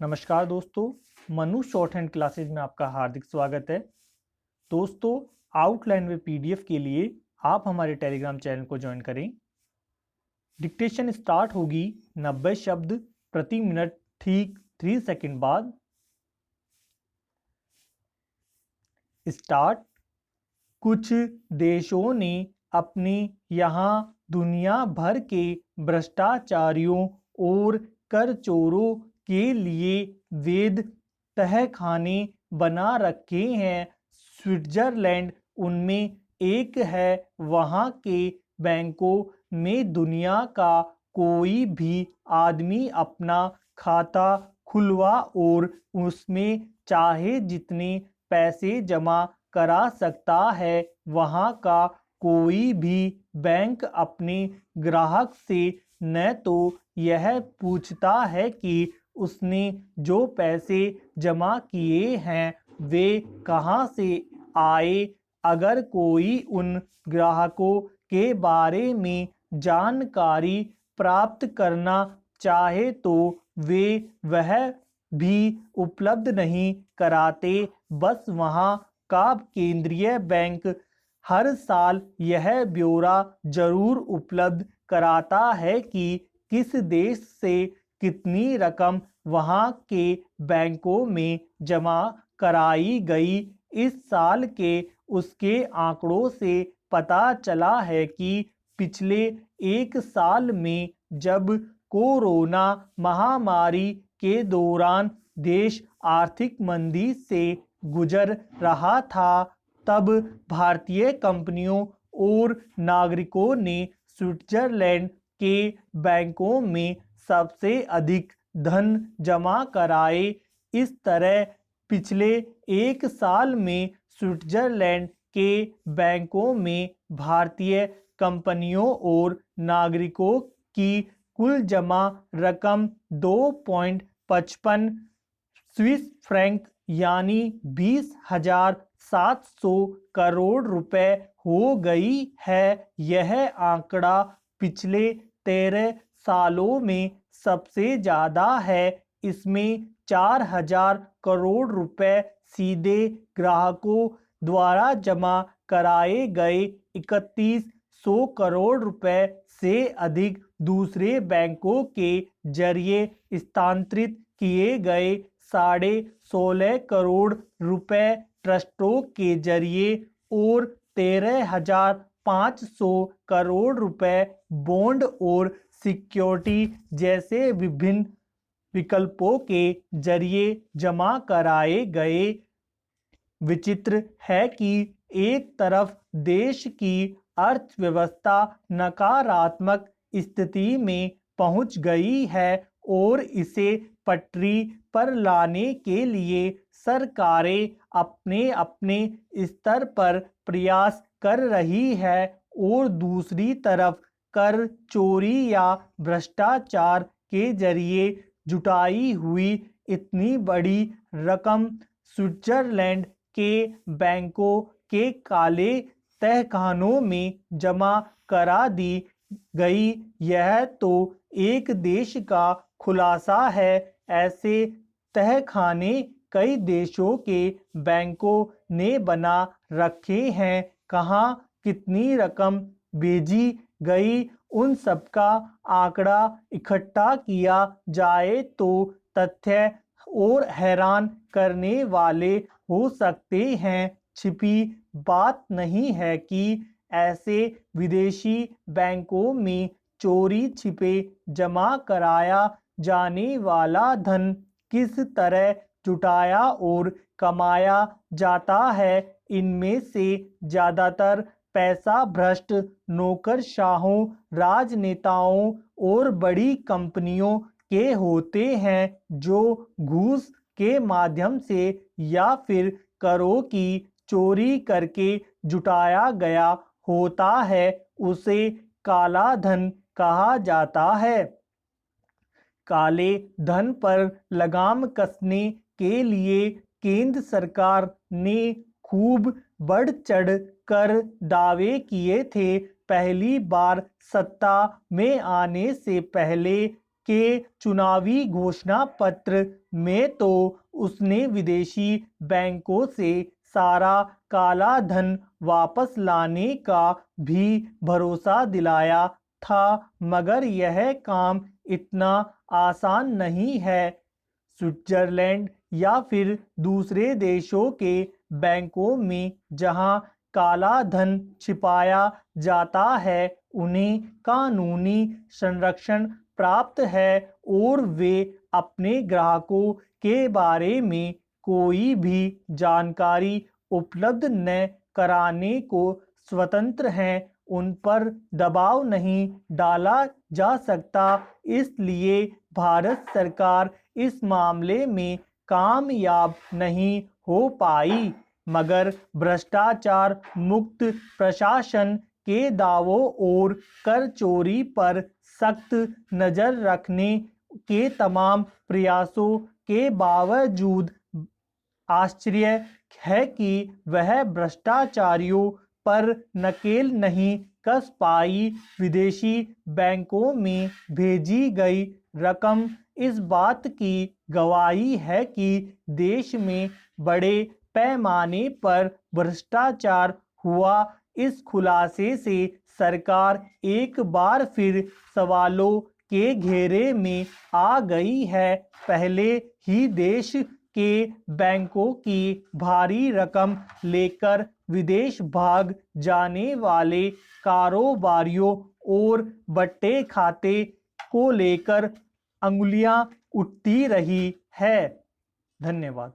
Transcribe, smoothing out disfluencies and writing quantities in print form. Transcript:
नमस्कार दोस्तों, Manu short hand classes में आपका हार्दिक स्वागत है। दोस्तों, आउटलाइन व पीडीएफ के लिए आप हमारे टेलीग्राम चैनल को ज्वाइन करें। डिक्टेशन स्टार्ट होगी 90 शब्द प्रति मिनट ठीक 3 सेकंड बाद। स्टार्ट। कुछ देशों ने अपने यहाँ दुनिया भर के भ्रष्टाचारियों और कर चोरों के लिए वैध तहखाने बना रखे हैं। स्विट्जरलैंड उनमें एक है। वहाँ के बैंकों में दुनिया का कोई भी आदमी अपना खाता खुलवा और उसमें चाहे जितने पैसे जमा करा सकता है। वहाँ का कोई भी बैंक अपने ग्राहक से न तो यह पूछता है कि उसने जो पैसे जमा किए हैं वे कहाँ से आए। अगर कोई उन ग्राहकों के बारे में जानकारी प्राप्त करना चाहे तो वे वह भी उपलब्ध नहीं कराते। बस वहाँ का केंद्रीय बैंक हर साल यह ब्यौरा जरूर उपलब्ध कराता है कि किस देश से कितनी रकम वहाँ के बैंकों में जमा कराई गई। इस साल के उसके आंकड़ों से पता चला है कि पिछले एक साल में जब कोरोना महामारी के दौरान देश आर्थिक मंदी से गुजर रहा था, तब भारतीय कंपनियों और नागरिकों ने स्विट्जरलैंड के बैंकों में सबसे अधिक धन जमा कराए। इस तरह पिछले एक साल में स्विट्जरलैंड के बैंकों में भारतीय कंपनियों और नागरिकों की कुल जमा रकम 2.55 स्विस फ्रैंक यानी 20,700 करोड़ रुपए हो गई है। यह आंकड़ा पिछले 13 सालों में सबसे ज़्यादा है। इसमें 4,000 करोड़ रुपए सीधे ग्राहकों द्वारा जमा कराए गए, 3,100 करोड़ रुपए से अधिक दूसरे बैंकों के जरिए स्थानांतरित किए गए, 16.5 करोड़ रुपए ट्रस्टों के जरिए और 13,500 करोड़ रुपए बॉन्ड और सिक्योरिटी जैसे विभिन्न विकल्पों के जरिए जमा कराए गए। विचित्र है कि एक तरफ देश की अर्थव्यवस्था नकारात्मक स्थिति में पहुंच गई है और इसे पटरी पर लाने के लिए सरकारें अपने अपने स्तर पर प्रयास कर रही है, और दूसरी तरफ कर चोरी या भ्रष्टाचार के जरिए जुटाई हुई इतनी बड़ी रकम स्विट्जरलैंड के बैंकों के काले तहखानों में जमा करा दी गई। यह तो एक देश का खुलासा है। ऐसे तहखाने कई देशों के बैंकों ने बना रखे हैं। कहाँ कितनी रकम भेजी गई, उन सबका आंकड़ा इकट्ठा किया जाए तो तथ्य और हैरान करने वाले हो सकते हैं। छिपी बात नहीं है कि ऐसे विदेशी बैंकों में चोरी छिपे जमा कराया जाने वाला धन किस तरह जुटाया और कमाया जाता है। इनमें से ज़्यादातर पैसा भ्रष्ट नौकरशाहों, राजनेताओं और बड़ी कंपनियों के होते हैं, जो घूस के माध्यम से या फिर करों की चोरी करके जुटाया गया होता है। उसे काला धन कहा जाता है। काले धन पर लगाम कसने के लिए केंद्र सरकार ने खूब बढ़ चढ़ कर दावे किए थे। पहली बार सत्ता में आने से पहले के चुनावी घोषणा पत्र में तो उसने विदेशी बैंकों से सारा काला धन वापस लाने का भी भरोसा दिलाया था, मगर यह काम इतना आसान नहीं है। स्विट्जरलैंड या फिर दूसरे देशों के बैंकों में जहां काला धन छिपाया जाता है, उन्हें कानूनी संरक्षण प्राप्त है और वे अपने ग्राहकों के बारे में कोई भी जानकारी उपलब्ध न कराने को स्वतंत्र हैं। उन पर दबाव नहीं डाला जा सकता, इसलिए भारत सरकार इस मामले में कामयाब नहीं हो पाई। मगर भ्रष्टाचार मुक्त प्रशासन के दावों और कर चोरी पर सख्त नज़र रखने के तमाम प्रयासों के बावजूद आश्चर्य है कि वह भ्रष्टाचारियों पर नकेल नहीं कस पाई। विदेशी बैंकों में भेजी गई रकम इस बात की गवाही है कि देश में बड़े पैमाने पर भ्रष्टाचार हुआ। इस खुलासे से सरकार एक बार फिर सवालों के घेरे में आ गई है। पहले ही देश के बैंकों की भारी रकम लेकर विदेश भाग जाने वाले कारोबारियों और बट्टे खाते को लेकर अंगुलियां उठती रही है। धन्यवाद।